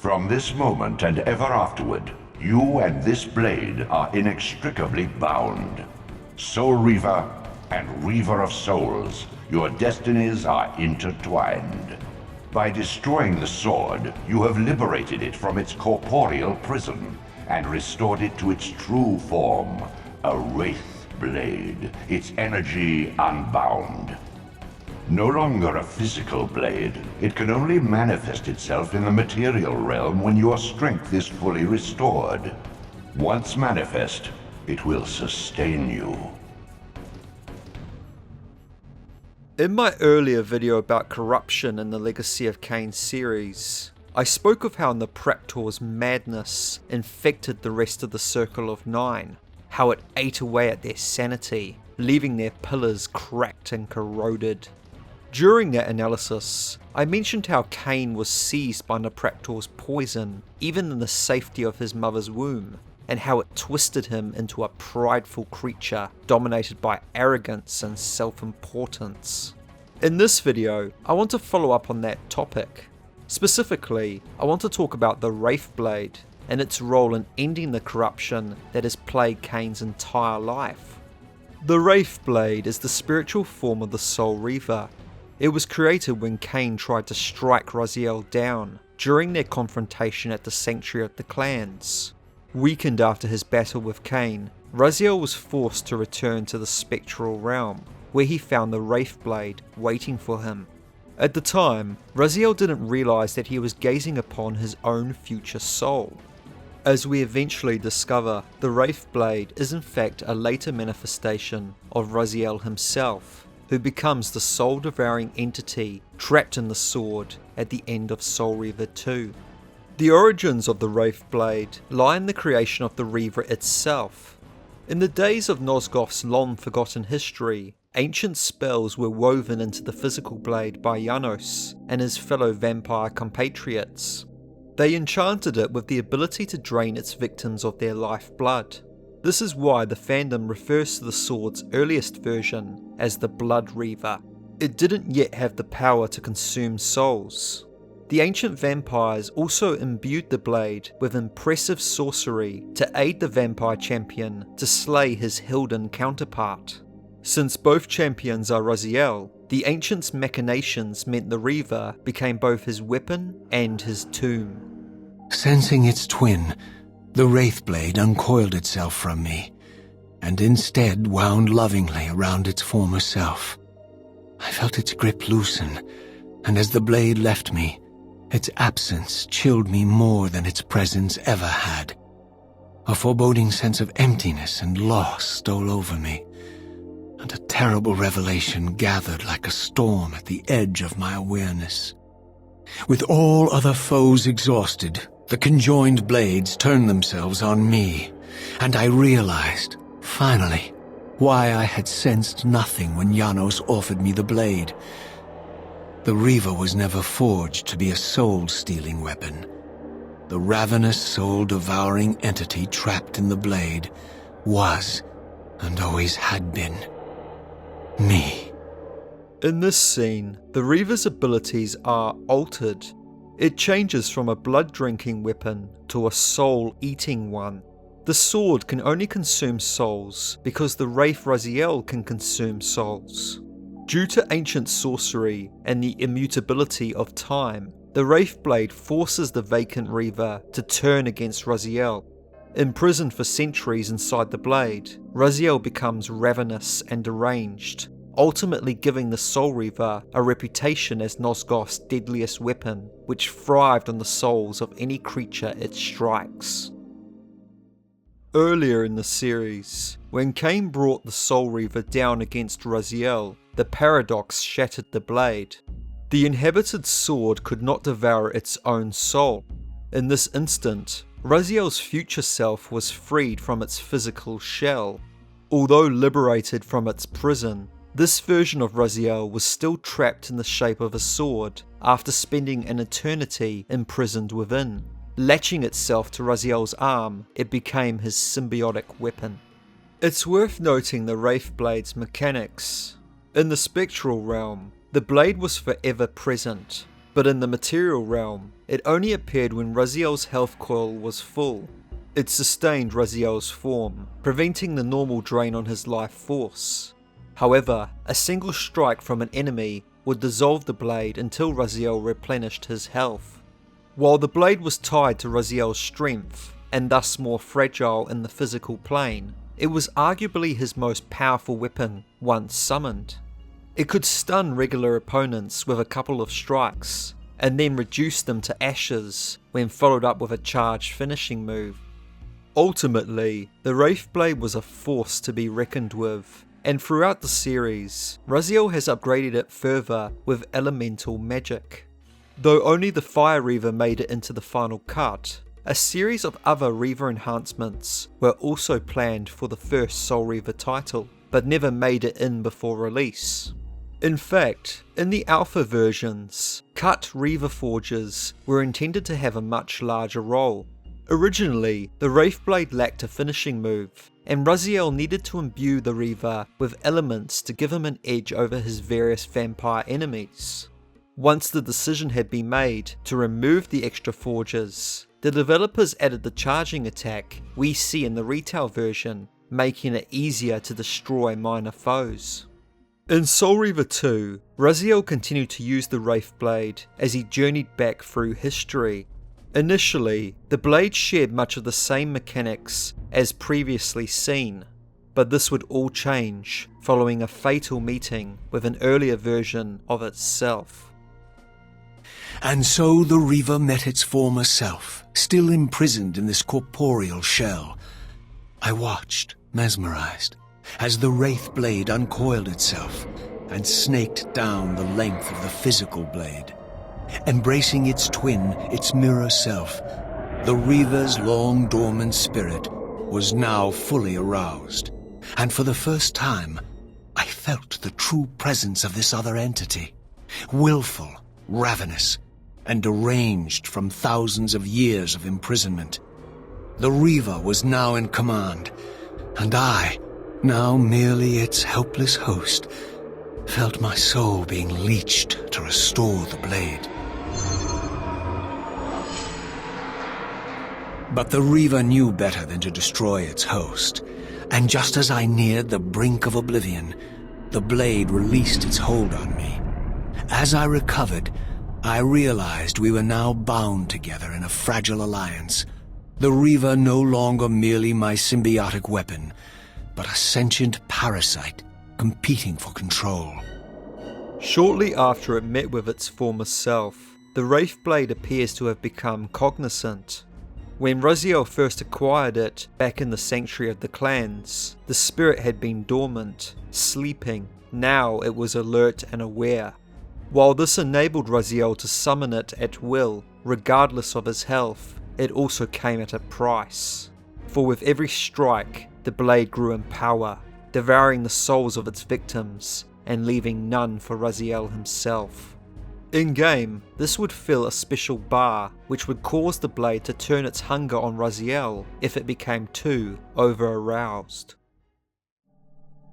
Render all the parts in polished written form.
From this moment and ever afterward, you and this blade are inextricably bound. Soul Reaver and Reaver of Souls, your destinies are intertwined. By destroying the sword, you have liberated it from its corporeal prison and restored it to its true form, a Wraith Blade, its energy unbound. No longer a physical blade, it can only manifest itself in the material realm when your strength is fully restored. Once manifest, it will sustain you. In my earlier video about corruption in the Legacy of Kain series, I spoke of how Prequel's madness infected the rest of the Circle of Nine, how it ate away at their sanity, leaving their pillars cracked and corroded. During that analysis, I mentioned how Kain was seized by Prequel's poison, even in the safety of his mother's womb, and how it twisted him into a prideful creature dominated by arrogance and self-importance. In this video, I want to follow up on that topic. Specifically, I want to talk about the Wraith Blade and its role in ending the corruption that has plagued Kain's entire life. The Wraith Blade is the spiritual form of the Soul Reaver. It was created when Kain tried to strike Raziel down during their confrontation at the Sanctuary of the Clans. Weakened after his battle with Kain, Raziel was forced to return to the spectral realm, where he found the Wraith Blade waiting for him. At the time, Raziel didn't realise that he was gazing upon his own future soul. As we eventually discover, the Wraith Blade is in fact a later manifestation of Raziel himself, who becomes the soul-devouring entity trapped in the sword at the end of Soul Reaver 2. The origins of the Wraith Blade lie in the creation of the Reaver itself. In the days of Nosgoth's long-forgotten history, ancient spells were woven into the physical blade by Janos and his fellow vampire compatriots. They enchanted it with the ability to drain its victims of their lifeblood. This is why the fandom refers to the sword's earliest version as the Blood Reaver. It didn't yet have the power to consume souls. The ancient vampires also imbued the blade with impressive sorcery to aid the vampire champion to slay his Hilden counterpart. Since both champions are Raziel, the ancient's machinations meant the Reaver became both his weapon and his tomb. Sensing its twin, the Wraith Blade uncoiled itself from me, and instead wound lovingly around its former self. I felt its grip loosen, and as the blade left me, its absence chilled me more than its presence ever had. A foreboding sense of emptiness and loss stole over me, and a terrible revelation gathered like a storm at the edge of my awareness. With all other foes exhausted, the conjoined blades turned themselves on me, and I realized, finally, why I had sensed nothing when Janos offered me the blade. The Reaver was never forged to be a soul-stealing weapon. The ravenous, soul-devouring entity trapped in the blade was, and always had been, me. In this scene, the Reaver's abilities are altered. It changes from a blood-drinking weapon to a soul-eating one. The sword can only consume souls because the Wraith Raziel can consume souls. Due to ancient sorcery and the immutability of time, the Wraith Blade forces the vacant Reaver to turn against Raziel. Imprisoned for centuries inside the blade, Raziel becomes ravenous and deranged, ultimately giving the Soul Reaver a reputation as Nosgoth's deadliest weapon, which thrived on the souls of any creature it strikes. Earlier in the series, when Kain brought the Soul Reaver down against Raziel, the paradox shattered the blade. The inhabited sword could not devour its own soul. In this instant, Raziel's future self was freed from its physical shell. Although liberated from its prison, this version of Raziel was still trapped in the shape of a sword after spending an eternity imprisoned within. Latching itself to Raziel's arm, it became his symbiotic weapon. It's worth noting the Wraith Blade's mechanics. In the spectral realm, the blade was forever present. but in the material realm, it only appeared when Raziel's health coil was full. It sustained Raziel's form, preventing the normal drain on his life force. However, a single strike from an enemy would dissolve the blade until Raziel replenished his health. While the blade was tied to Raziel's strength, and thus more fragile in the physical plane, it was arguably his most powerful weapon once summoned. It could stun regular opponents with a couple of strikes, and then reduce them to ashes when followed up with a charged finishing move. Ultimately, the Wraith Blade was a force to be reckoned with, and throughout the series, Raziel has upgraded it further with elemental magic. Though only the Fire Reaver made it into the final cut, a series of other Reaver enhancements were also planned for the first Soul Reaver title, but never made it in before release. In fact, in the alpha versions, cut Reaver forges were intended to have a much larger role. Originally, the Wraith Blade lacked a finishing move, and Raziel needed to imbue the Reaver with elements to give him an edge over his various vampire enemies. Once the decision had been made to remove the extra forges, the developers added the charging attack we see in the retail version, making it easier to destroy minor foes. In Soul Reaver 2, Raziel continued to use the Wraith Blade as he journeyed back through history. Initially, the blade shared much of the same mechanics as previously seen, but this would all change following a fatal meeting with an earlier version of itself. And so the Reaver met its former self, still imprisoned in this corporeal shell. I watched, mesmerized, as the Wraith Blade uncoiled itself and snaked down the length of the physical blade. Embracing its twin, its mirror self, the Reaver's long dormant spirit was now fully aroused, and for the first time, I felt the true presence of this other entity, willful, ravenous, and deranged from thousands of years of imprisonment. The Reaver was now in command, and I, now merely its helpless host, felt my soul being leeched to restore the blade. But the Reaver knew better than to destroy its host, and just as I neared the brink of oblivion, the blade released its hold on me. As I recovered, I realized we were now bound together in a fragile alliance. The Reaver no longer merely my symbiotic weapon, but a sentient parasite competing for control. Shortly after it met with its former self, the Wraith Blade appears to have become cognizant. When Raziel first acquired it back in the Sanctuary of the Clans, the spirit had been dormant, sleeping. Now it was alert and aware. While this enabled Raziel to summon it at will, regardless of his health, it also came at a price. For with every strike, the blade grew in power, devouring the souls of its victims and leaving none for Raziel himself. In-game, this would fill a special bar which would cause the blade to turn its hunger on Raziel if it became too over-aroused.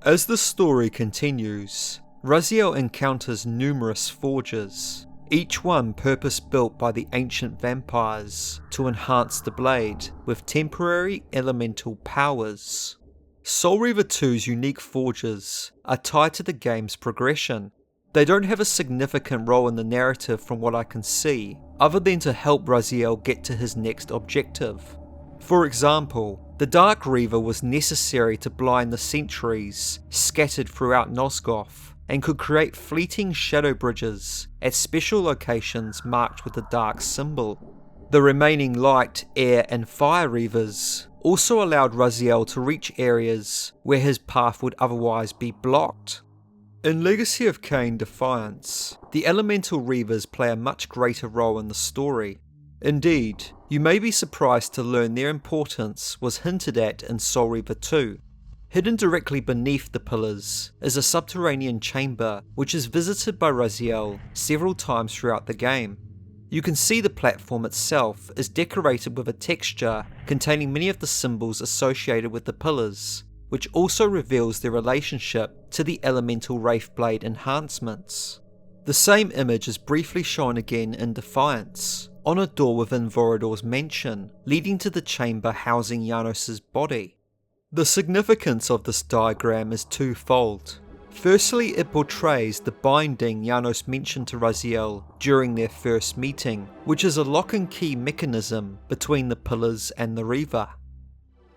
As the story continues, Raziel encounters numerous forges, each one purpose-built by the ancient vampires to enhance the blade with temporary elemental powers. Soul Reaver 2's unique forges are tied to the game's progression. They don't have a significant role in the narrative from what I can see, other than to help Raziel get to his next objective. For example, the Dark Reaver was necessary to blind the sentries scattered throughout Nosgoth, and could create fleeting shadow bridges at special locations marked with the dark symbol. The remaining Light, Air and Fire Reavers also allowed Raziel to reach areas where his path would otherwise be blocked. In Legacy of Kain Defiance, the Elemental Reavers play a much greater role in the story. Indeed, you may be surprised to learn their importance was hinted at in Soul Reaver 2. Hidden directly beneath the pillars is a subterranean chamber which is visited by Raziel several times throughout the game. You can see the platform itself is decorated with a texture containing many of the symbols associated with the pillars, which also reveals their relationship to the Elemental Wraith Blade enhancements. The same image is briefly shown again in Defiance, on a door within Vorador's mansion, leading to the chamber housing Janos' body. The significance of this diagram is twofold. Firstly, it portrays the binding Janos mentioned to Raziel during their first meeting, which is a lock and key mechanism between the pillars and the Reaver.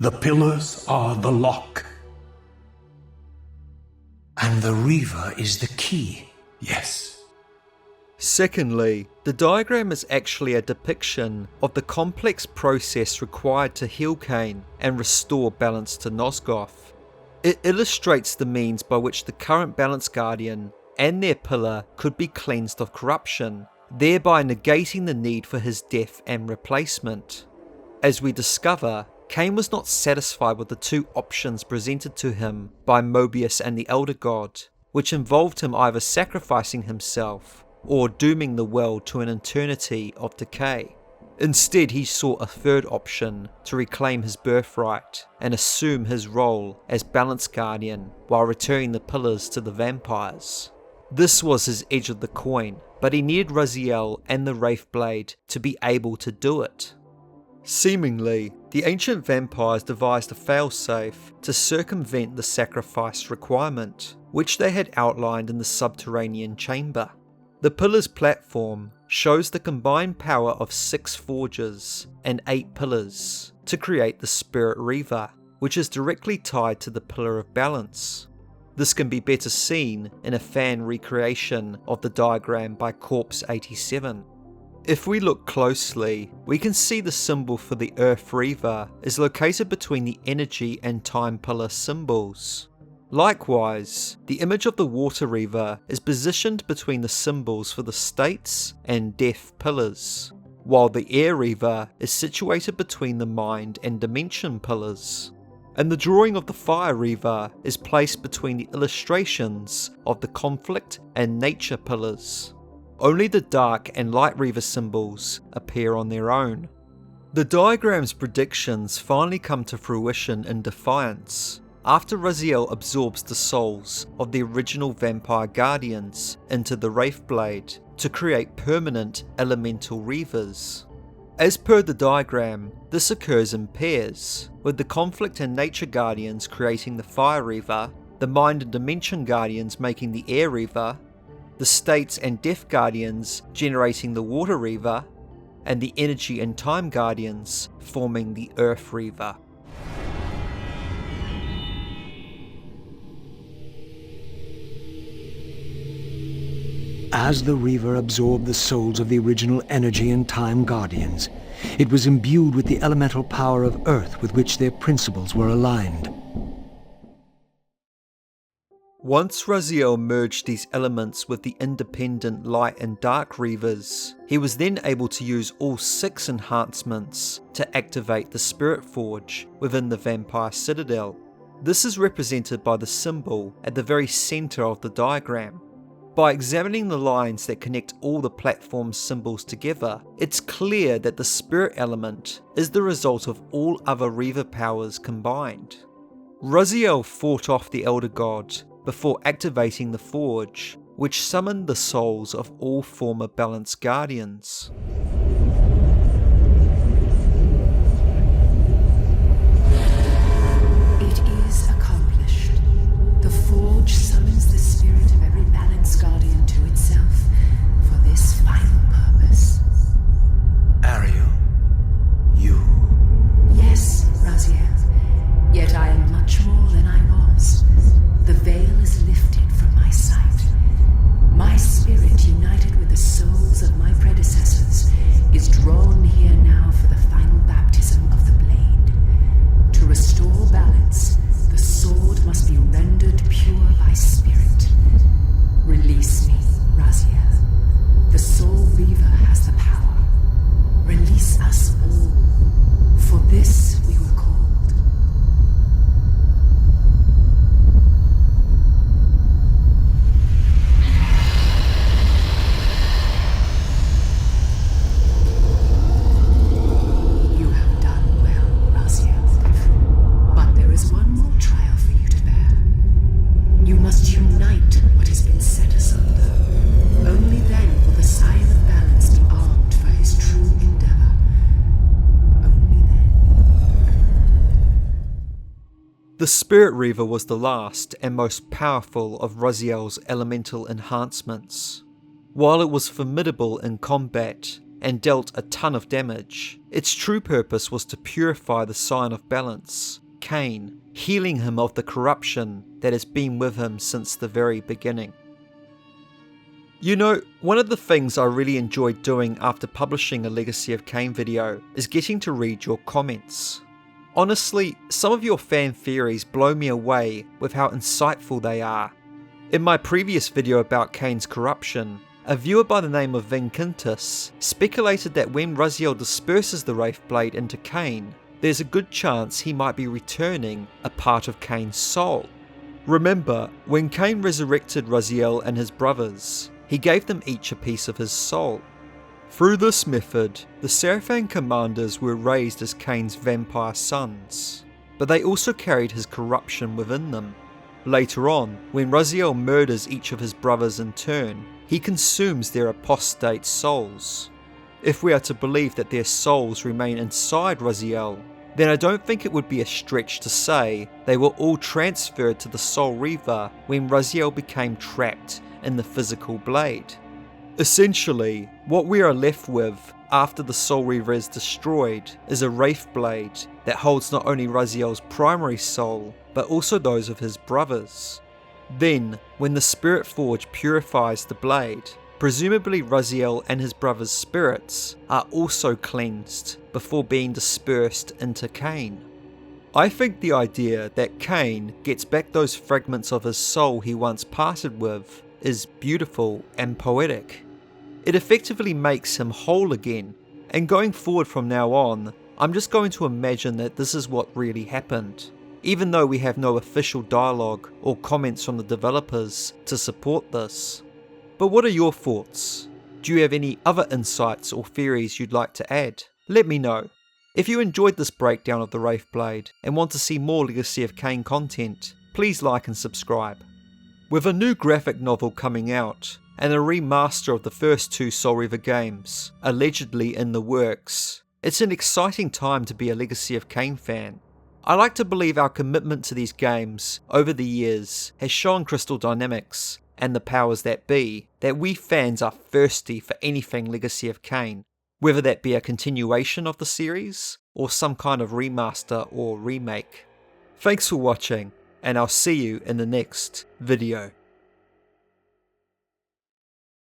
The pillars are the lock. And the Reaver is the key. Yes. Secondly, the diagram is actually a depiction of the complex process required to heal Kain and restore balance to Nosgoth. It illustrates the means by which the current Balance Guardian and their pillar could be cleansed of corruption, thereby negating the need for his death and replacement. As we discover, Kain was not satisfied with the two options presented to him by Mobius and the Elder God, which involved him either sacrificing himself or dooming the world to an eternity of decay. Instead, he sought a third option to reclaim his birthright and assume his role as Balance Guardian while returning the pillars to the vampires. This was his edge of the coin, but he needed Raziel and the Wraith Blade to be able to do it. Seemingly, the ancient vampires devised a failsafe to circumvent the sacrifice requirement, which they had outlined in the Subterranean chamber. The pillar's platform shows the combined power of 6 forges and 8 pillars to create the Spirit Reaver, which is directly tied to the Pillar of Balance. This can be better seen in a fan recreation of the diagram by Corpse87. If we look closely, we can see the symbol for the Earth Reaver is located between the Energy and Time Pillar symbols. Likewise, the image of the Water Reaver is positioned between the symbols for the States and Death pillars, while the Air Reaver is situated between the Mind and Dimension pillars. And the drawing of the Fire Reaver is placed between the illustrations of the Conflict and Nature pillars. Only the Dark and Light Reaver symbols appear on their own. The diagram's predictions finally come to fruition in Defiance, after Raziel absorbs the souls of the original Vampire Guardians into the Wraith Blade to create permanent Elemental Reavers. As per the diagram, this occurs in pairs, with the Conflict and Nature Guardians creating the Fire Reaver, the Mind and Dimension Guardians making the Air Reaver, the States and Death Guardians generating the Water Reaver, and the Energy and Time Guardians forming the Earth Reaver. As the Reaver absorbed the souls of the original Energy and Time Guardians, it was imbued with the elemental power of Earth with which their principles were aligned. Once Raziel merged these elements with the independent Light and Dark Reavers, he was then able to use all 6 enhancements to activate the Spirit Forge within the Vampire Citadel. This is represented by the symbol at the very centre of the diagram. By examining the lines that connect all the platform symbols together, it's clear that the spirit element is the result of all other Reaver powers combined. Raziel fought off the Elder God before activating the Forge, which summoned the souls of all former Balance Guardians. It is accomplished. The Forge summons the spirit of every Balance Guardian to itself for this final purpose. Ariel, you... Yes, Raziel. Yet I am much more than I was. The veil is lifted from my sight. My spirit, united with the souls of my predecessors, The Spirit Reaver was the last and most powerful of Raziel's elemental enhancements. While it was formidable in combat and dealt a ton of damage, its true purpose was to purify the Sign of Balance, Kain, healing him of the corruption that has been with him since the very beginning. You know, one of the things I really enjoyed doing after publishing a Legacy of Kain video is getting to read your comments. Honestly, some of your fan theories blow me away with how insightful they are. In my previous video about Kain's corruption, a viewer by the name of Vinquintus speculated that when Raziel disperses the Wraith Blade into Kain, there's a good chance he might be returning a part of Kain's soul. Remember, when Kain resurrected Raziel and his brothers, he gave them each a piece of his soul. Through this method, the Seraphan commanders were raised as Kain's vampire sons, but they also carried his corruption within them. Later on, when Raziel murders each of his brothers in turn, he consumes their apostate souls. If we are to believe that their souls remain inside Raziel, then I don't think it would be a stretch to say they were all transferred to the Soul Reaver when Raziel became trapped in the physical blade. Essentially, what we are left with after the Soul Reaver is destroyed is a Wraith Blade that holds not only Raziel's primary soul, but also those of his brothers. Then, when the Spirit Forge purifies the blade, presumably Raziel and his brothers' spirits are also cleansed before being dispersed into Kain. I think the idea that Kain gets back those fragments of his soul he once parted with is beautiful and poetic. It effectively makes him whole again, and going forward from now on, I'm just going to imagine that this is what really happened, even though we have no official dialogue or comments from the developers to support this. But what are your thoughts? Do you have any other insights or theories you'd like to add? Let me know. If you enjoyed this breakdown of the Wraith Blade and want to see more Legacy of Kain content, please like and subscribe. With a new graphic novel coming out, and a remaster of the first two Soul Reaver games allegedly in the works, it's an exciting time to be a Legacy of Kain fan. I like to believe our commitment to these games over the years has shown Crystal Dynamics and the powers that be that we fans are thirsty for anything Legacy of Kain, whether that be a continuation of the series or some kind of remaster or remake. Thanks for watching, and I'll see you in the next video.